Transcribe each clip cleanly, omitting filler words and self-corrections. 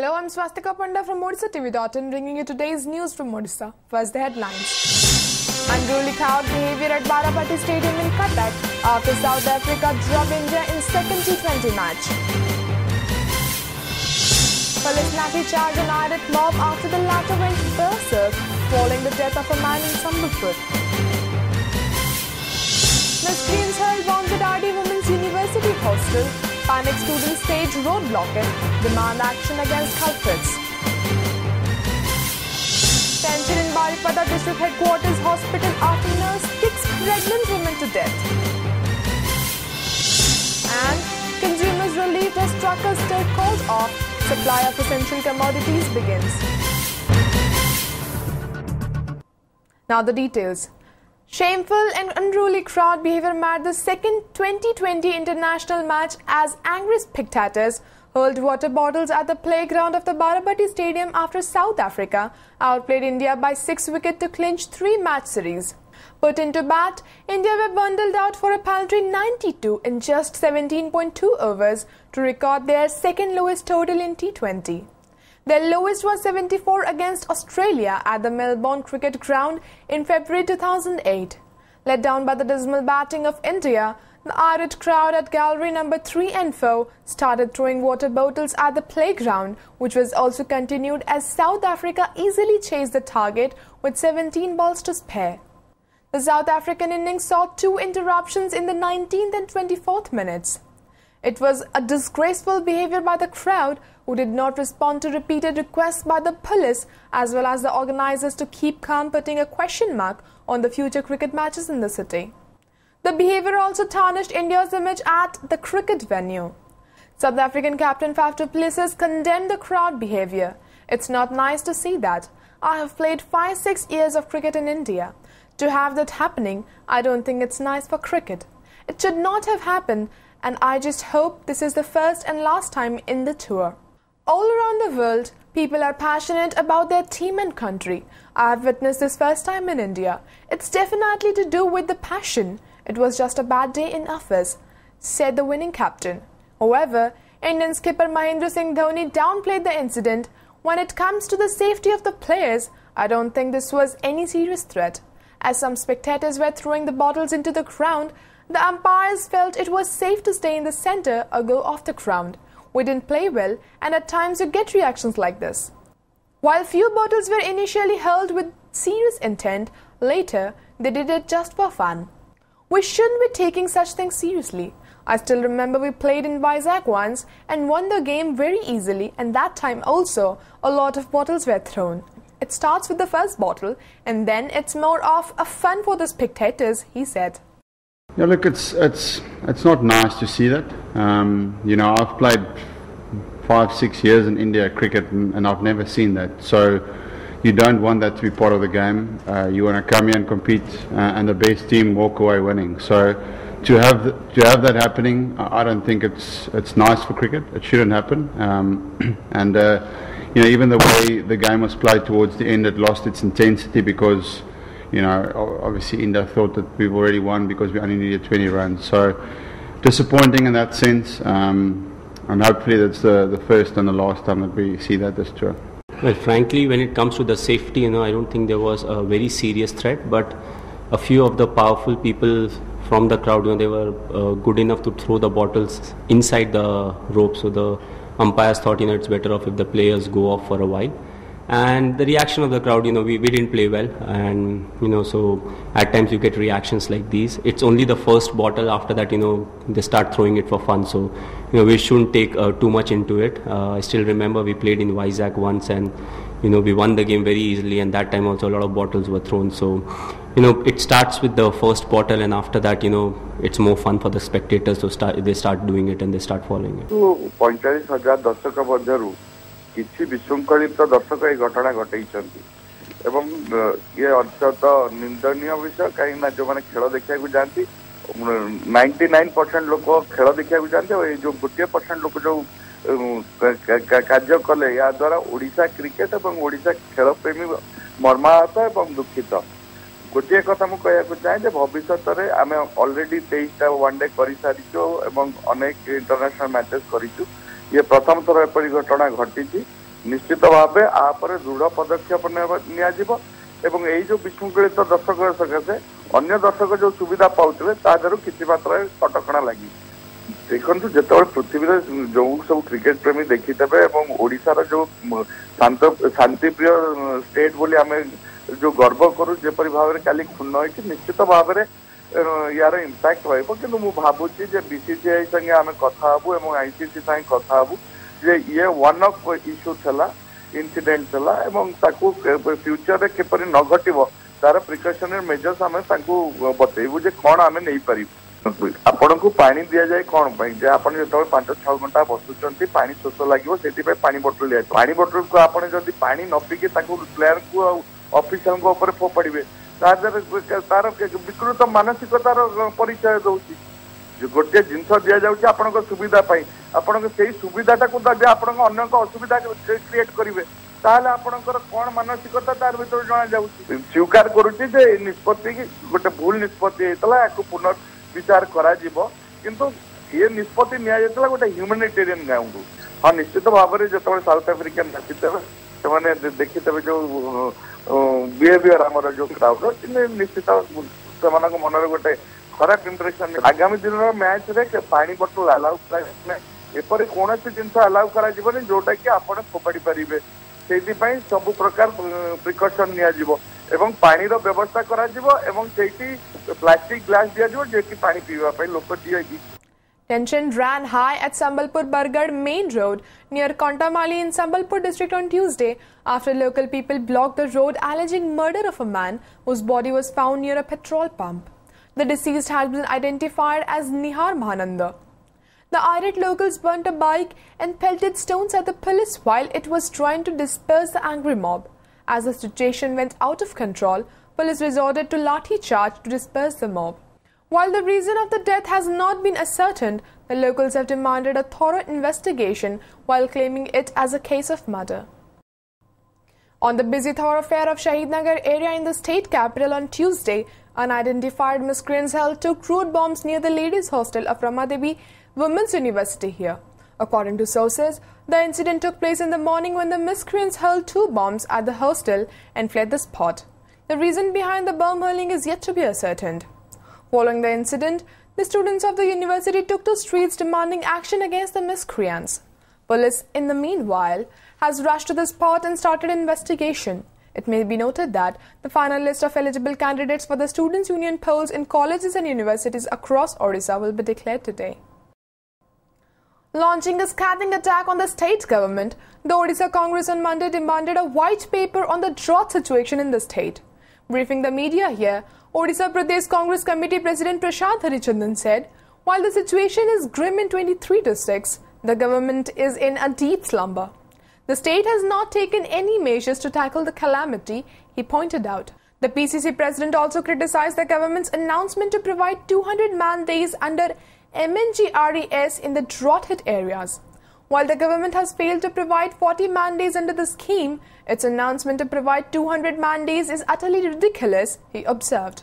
Hello, I'm Swastika Panda from OdishaTV.in bringing you today's news from Odisha. First, the headlines. Unruly crowd behavior at Barapati Stadium in Cuttack after South Africa drop India in second T20 match. Police lathi charge an irate mob after the latter went berserk following the death of a man in Sambalpur. Miscreants hurled bombs at RD Women's University hostel. Panic students stage roadblock and demand action against culprits. Tension in Baripada District Headquarters Hospital after nurse kicks pregnant woman to death. And consumers relieved as truckers still called off. Supply of essential commodities begins. Now the details. Shameful and unruly crowd behavior marred the second 2020 international match as angry spectators hurled water bottles at the playground of the Barapati Stadium after South Africa outplayed India by 6 wickets to clinch 3-match series. Put into bat, India were bundled out for a paltry 92 in just 17.2 overs to record their second lowest total in T20. Their lowest was 74 against Australia at the Melbourne Cricket Ground in February 2008. Led down by the dismal batting of India, the irate crowd at gallery number 3 and 4 started throwing water bottles at the playground, which was also continued as South Africa easily chased the target with 17 balls to spare. The South African innings saw 2 interruptions in the 19th and 24th minutes. It was a disgraceful behavior by the crowd, who did not respond to repeated requests by the police as well as the organisers to keep calm, putting a question mark on the future cricket matches in the city. The behavior also tarnished India's image at the cricket venue. South African captain Faf du Plessis condemned the crowd behavior. "It's not nice to see that. I have played 5-6 years of cricket in India. To have that happening, I don't think it's nice for cricket. It should not have happened, and I just hope this is the first and last time in the tour." All around the world, people are passionate about their team and country. I have witnessed this first time in India. It's definitely to do with the passion. It was just a bad day in office, said the winning captain. However, Indian skipper Mahendra Singh Dhoni downplayed the incident. When it comes to the safety of the players, I don't think this was any serious threat. As some spectators were throwing the bottles into the ground, the umpires felt it was safe to stay in the centre or go off the ground. "We didn't play well, and at times you get reactions like this." While few bottles were initially hurled with serious intent, later they did it just for fun. We shouldn't be taking such things seriously. I still remember we played in Vizag once and won the game very easily, and that time also a lot of bottles were thrown. It starts with the first bottle, and then it's more of a fun for the spectators, he said. Yeah, look, it's not nice to see that. I've played 5-6 years in India cricket, and I've never seen that. So you don't want that to be part of the game. You want to come here and compete, and the best team walk away winning. So to have that happening, I don't think it's nice for cricket. It shouldn't happen. Even the way the game was played towards the end, it lost its intensity because, obviously India thought that we've already won because we only needed 20 runs. So disappointing in that sense, and hopefully that's the first and the last time that we see that this tour. Well, frankly, when it comes to the safety, I don't think there was a very serious threat, but a few of the powerful people from the crowd, they were good enough to throw the bottles inside the rope, so the umpires thought, it's better off if the players go off for a while. And the reaction of the crowd, we didn't play well, and so at times you get reactions like these. It's only the first bottle. After that, they start throwing it for fun. So we shouldn't take too much into it. I still remember we played in Vizag once, and we won the game very easily, and that time also a lot of bottles were thrown. So it starts with the first bottle, and after that, it's more fun for the spectators. So they start doing it and they start following it. 45,000 दर्शक मध्यरु किसी विशृंखलित दर्शक ये घटना घटाई एवं ये अत्यंत निंदनीय विषय कहीं जो मैंने खेल देखा जाती 99% लोक खेल देखा जाते और ये जो 1% लोक जो कार्य कले या द्वारा ओडिशा क्रिकेट और ओडिशा खेल प्रेमी मर्माहत और दुखित। गोटे कथा मुझे कहना चाहे भविष्य में आम अलरेडी 23टा वनडे कर सारी अनेक इंटरनेशनल मैचेस करूँ। ये प्रथम थर एपरी घटना घटी निश्चित भाव आपर दृढ़ पदक्षेप नियाजिबो एवं यही जो विशृंखलित दर्शक सकाशे अन्य दर्शक जो सुविधा पाउथिले तादर किछि मात्रा कटकणा लगी देखु जो पृथ्वी जो सब क्रिकेट प्रेमी देखी थे ओडिशार जो शांतिप्रिय स्टेट बोली आम जो गर्व करूँ जेपरी भाव में काली खून होती निश्चित भाव में यार इम्पैक्ट रही कि मुझे भावुची बीसीसीआई संगे आम कथा हबू और आईसीसी संगे कथा हबू जे ये वन ऑफ इश्यू थला इंसिडेंट थला एवं ताकू फ्यूचर रे केपरि न घटिबो तार प्रिकॉशनरी मेजर्स आम बतैबू जे कौन आम नहीं पारि आपण को पानी दि जाए कौन जे आपण जो 5-6 घंटा बसुंट पानी शोष लगे से पानी बोतल दिया पानी बोतल को आपण जदि पानी न पीके प्लेयर को ऑफिसर को ऊपर फोपाड़े तार विकृत मानसिकतार परिचय दूसरी गोटे जिनस दि जाऊँगी आपण सुविधा आपण से सुविधाटा को आपण अन्य असुविधा क्रिएट करेंगे ताहले आपणकर कौन मानसिकता तार भीतर जना जाउछि स्वीकार करूछि जे निष्पत्ति गोटे भूल निष्पत्ति हेतला याकु पुनर्विचार करा जिवो किंतु ये निष्पत्ति निया जेतला गोटे ह्यूमैनिटेरियन ग्राउंड हाँ निश्चित भाव में जो साउथ अफ्रिकन से देखिथे जो बिहेवियर आमर जो क्राउड निश्चित से मन गोटे खराब इंप्रेशन आगामी दिन मैच रे पानी बोतल अलाउ एपरी कौन जिन अलाउ करा जोटा कि आप फोपाड़ी पारे से सब प्रकार प्रिकॉशन एवं पानी व्यवस्था करा प्लास्टिक ग्लास दिया जेकि पानी पीवा लोक दिए। Tension ran high at Sambalpur-Bargarh main road near Kontamali in Sambalpur district on Tuesday after local people blocked the road alleging murder of a man whose body was found near a petrol pump. The deceased has been identified as Nihar Mahananda. The irate locals burnt a bike and pelted stones at the police while it was trying to disperse the angry mob. As the situation went out of control, police resorted to lathi charge to disperse the mob. While the reason of the death has not been ascertained, the locals have demanded a thorough investigation while claiming it as a case of murder. On the busy thoroughfare of Shahidnagar area in the state capital on Tuesday, unidentified miscreants held 2 crude bombs near the ladies' hostel of Ramadevi Women's University here. According to sources, the incident took place in the morning when the miscreants hurled 2 bombs at the hostel and fled the spot. The reason behind the bomb hurling is yet to be ascertained. Following the incident, the students of the university took to streets demanding action against the miscreants. Police, in the meanwhile, has rushed to the spot and started investigation. It may be noted that the final list of eligible candidates for the Students' Union polls in colleges and universities across Odisha will be declared today. Launching a scathing attack on the state government, the Odisha Congress on Monday demanded a white paper on the drought situation in the state. Briefing the media here, Odisha Pradesh Congress Committee President Prashant Harichandan said, while the situation is grim in 23 districts, the government is in a deep slumber. The state has not taken any measures to tackle the calamity, he pointed out. The PCC president also criticized the government's announcement to provide 200 man-days under MNGRES in the drought-hit areas. While the government has failed to provide 40 man-days under the scheme, its announcement to provide 200 man-days is utterly ridiculous, he observed.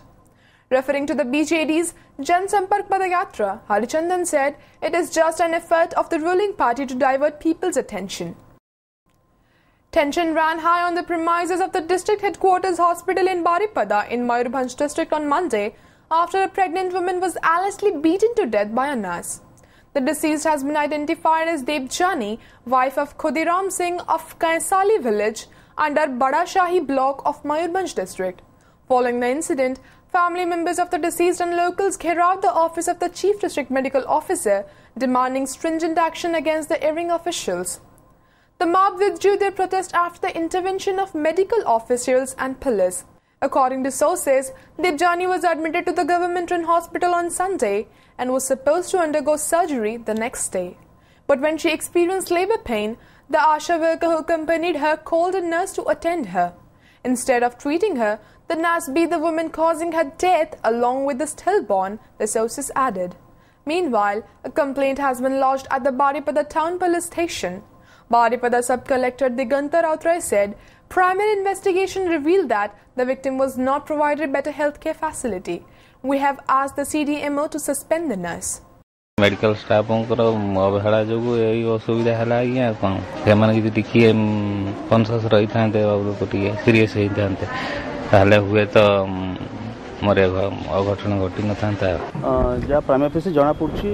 Referring to the BJD's Jan Sampark Padayatra, Harichandan said it is just an effort of the ruling party to divert people's attention. Tension ran high on the premises of the district headquarters hospital in Baripada in Mayurbhanj district on Monday after a pregnant woman was allegedly beaten to death by a nurse. The deceased has been identified as Debjani, wife of Khudiram Singh of Kaisali village under Bada Shahi block of Mayurbhanj district. Following the incident, family members of the deceased and locals gherraved the office of the chief district medical officer, demanding stringent action against the erring officials. The mob withdrew their protest after the intervention of medical officials and police. According to sources, Debjani was admitted to the government-run hospital on Sunday and was supposed to undergo surgery the next day. But when she experienced labor pain, the Asha worker who accompanied her called a nurse to attend her. Instead of treating her, the nurse beat the woman, causing her death along with the stillborn, the sources added. Meanwhile, a complaint has been lodged at the Baripada town police station. Baripada sub-collector Diganta Rautray said, primary investigation revealed that the victim was not provided better healthcare facility. We have asked the CDMO to suspend the nurse. Medical staff अवहेला जो यही असुविधा है कौन से T कनसीयस रही था serious होते हुए तो मोर अघटन घटी न था जहाँ प्राइमेरी से जना पड़ी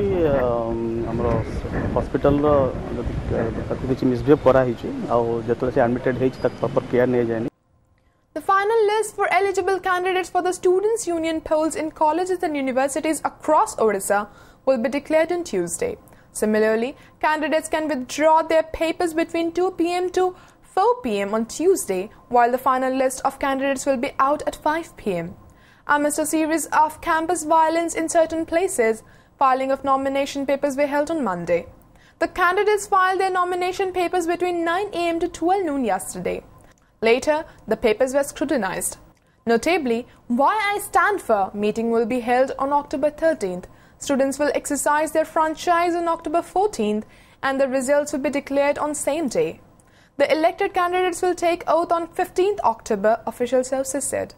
हॉस्पिटल किसी मिसबिहेव कराई जो से एडमिटेड हो प्रॉपर केयर नहीं जाए. The final list for eligible candidates for the Students' Union polls in colleges and universities across Odisha will be declared on Tuesday. Similarly, candidates can withdraw their papers between 2 p.m. to 4 p.m. on Tuesday, while the final list of candidates will be out at 5 p.m. Amidst a series of campus violence in certain places, filing of nomination papers were held on Monday. The candidates filed their nomination papers between 9 a.m. to 12 noon yesterday. Later, the papers were scrutinized. Notably, Why I Stand For meeting will be held on October 13th. Students will exercise their franchise on October 14th and the results will be declared on same day. The elected candidates will take oath on 15th October, official sources said.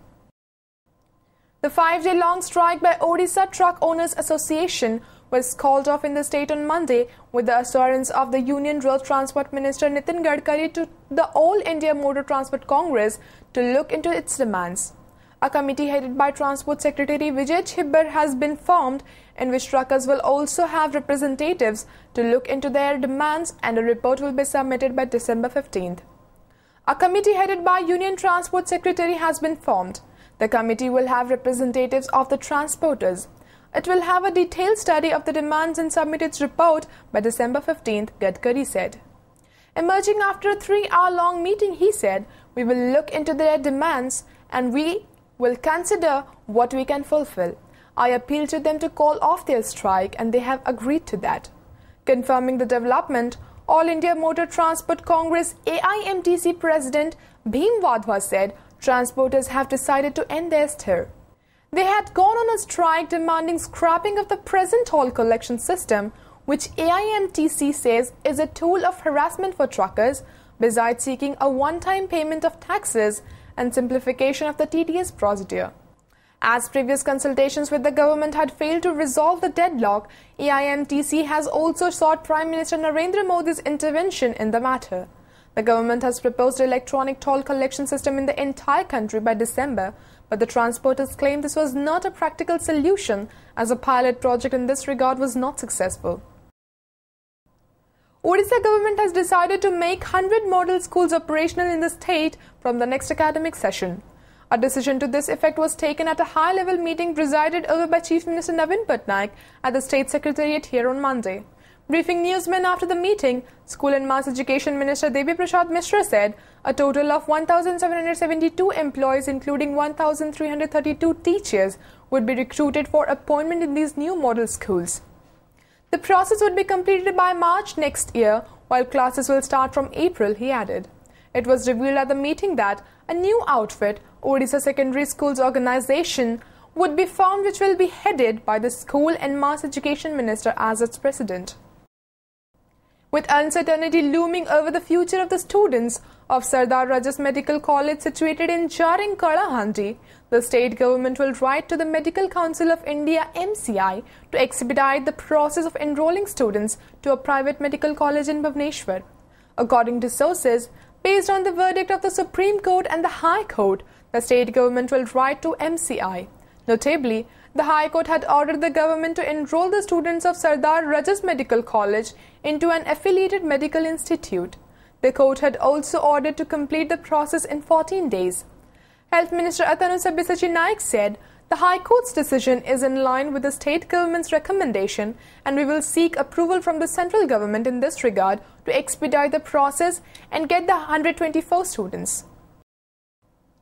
The 5-day-long strike by Odisha Truck Owners Association was called off in the state on Monday with the assurance of the Union Road Transport Minister Nitin Gadkari to the All India Motor Transport Congress to look into its demands. A committee headed by Transport Secretary Vijay Chibbar has been formed in which truckers will also have representatives to look into their demands and a report will be submitted by December 15th. A committee headed by Union Transport Secretary has been formed. The committee will have representatives of the transporters. It will have a detailed study of the demands and submit its report by December 15th, Gadkari said. Emerging after a 3-hour-long meeting, he said, "We will look into their demands and we will consider what we can fulfill. I appeal to them to call off their strike and they have agreed to that." Confirming the development, All India Motor Transport Congress AIMTC President Bhim Wadhwa said transporters have decided to end their stir. They had gone on a strike demanding scrapping of the present toll collection system, which AIMTC says is a tool of harassment for truckers, besides seeking a one-time payment of taxes and simplification of the TDS procedure. As previous consultations with the government had failed to resolve the deadlock, AIMTC has also sought Prime Minister Narendra Modi's intervention in the matter. The government has proposed electronic toll collection system in the entire country by December, but the transporters claim this was not a practical solution as a pilot project in this regard was not successful. Odisha government has decided to make 100 model schools operational in the state from the next academic session. A decision to this effect was taken at a high-level meeting presided over by Chief Minister Navin Patnaik at the State Secretariat here on Monday. Briefing newsmen after the meeting, School and Mass Education Minister Devi Prasad Mishra said a total of 1,772 employees, including 1,332 teachers, would be recruited for appointment in these new model schools. The process would be completed by March next year, while classes will start from April, he added. It was revealed at the meeting that a new outfit, Odisha Secondary Schools Organization, would be formed, which will be headed by the School and Mass Education Minister as its president. With uncertainty looming over the future of the students of Sardar Rajas Medical College situated in Jaring Kalahandi, the state government will write to the Medical Council of India MCI to expedite the process of enrolling students to a private medical college in Bhubaneswar. According to sources, based on the verdict of the Supreme Court and the High Court, the state government will write to MCI. Notably, the High Court had ordered the government to enroll the students of Sardar Rajas Medical College into an affiliated medical institute. The court had also ordered to complete the process in 14 days. Health Minister Atanu Sabyasachi Naik said, "The High Court's decision is in line with the state government's recommendation and we will seek approval from the central government in this regard to expedite the process and get the 124 students."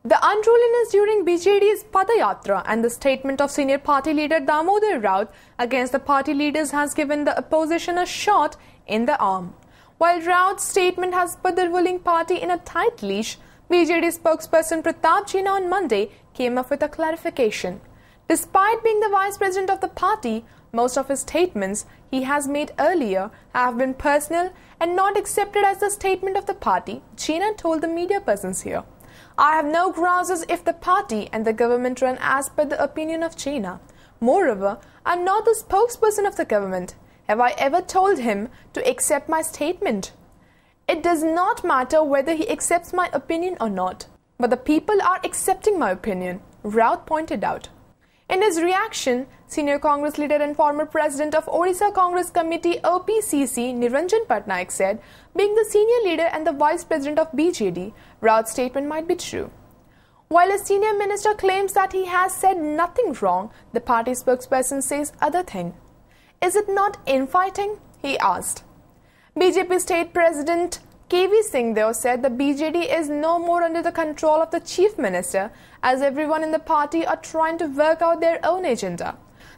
The unruliness during BJD's Padayatra and the statement of senior party leader Damodar Raut against the party leaders has given the opposition a shot in the arm. While Raut's statement has put the ruling party in a tight leash, BJD spokesperson Pratap Jina on Monday came up with a clarification. Despite being the vice president of the party, most of his statements he has made earlier have been personal and not accepted as the statement of the party, Jina told the media persons here. "I have no grouses if the party and the government run as per the opinion of China. Moreover, I am not the spokesperson of the government. Have I ever told him to accept my statement? It does not matter whether he accepts my opinion or not, but the people are accepting my opinion, Raut pointed out. In his reaction, senior Congress leader and former president of Odisha Congress Committee OPCC Niranjan Patnaik said, being the senior leader and the vice president of BJD, Raut's statement might be true. While a senior minister claims that he has said nothing wrong, the party spokesperson says other thing. Is it not infighting? He asked. BJP State President KV Singh Deo said the BJD is no more under the control of the Chief Minister, as everyone in the party are trying to work out their own agenda.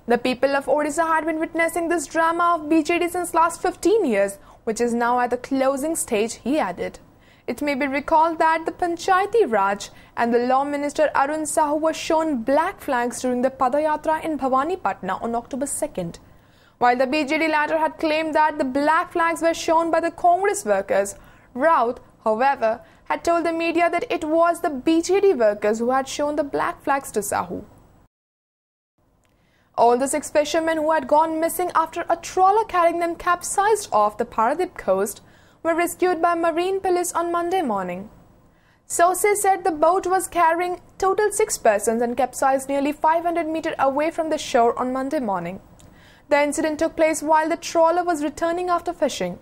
The people of Odisha had been witnessing this drama of BJD since last 15 years, which is now at the closing stage, he added. It may be recalled that the Panchayati Raj and the Law Minister Arun Sahu were shown black flags during the Padayatra in Bhavani Patna on October 2nd. While the BJD latter had claimed that the black flags were shown by the Congress workers, Raut, however, had told the media that it was the BJD workers who had shown the black flags to Sahu. All the 6 fishermen who had gone missing after a trawler carrying them capsized off the Paradip coast were rescued by Marine Police on Monday morning. Sources said the boat was carrying total 6 persons and capsized nearly 500 meters away from the shore on Monday morning. The incident took place while the trawler was returning after fishing.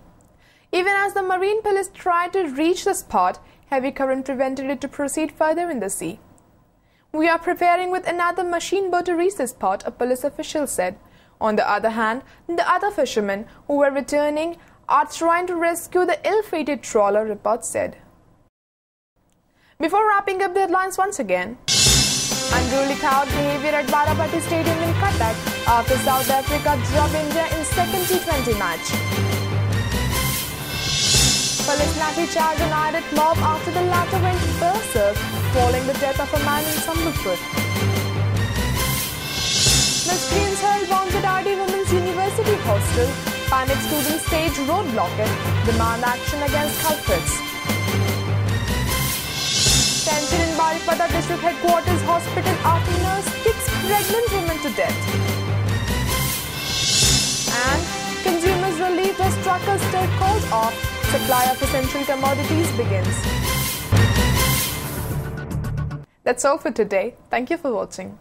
Even as the Marine Police tried to reach the spot, heavy current prevented it to proceed further in the sea. We are preparing with another machine boat to reach the spot, a police official said. On the other hand, the other fishermen who were returning are trying to rescue the ill-fated trawler, reports said. Before wrapping up the headlines once again, unruly crowd behavior at Barapati Stadium in Cuttack after South Africa drop India in second T20 match. Police lathi charge an irate mob after the latter went berserk following the death of a man in Sambhalpur. Miscreants hurled bombs at RD Women's University hostel. Panic students stage road blockade, demand action against culprits. Tension in Baripada District Headquarters Hospital after nurse kicks pregnant woman to death. And consumers relieved as truckers stay called off. Supply of essential commodities begins. That's all for today. Thank you for watching.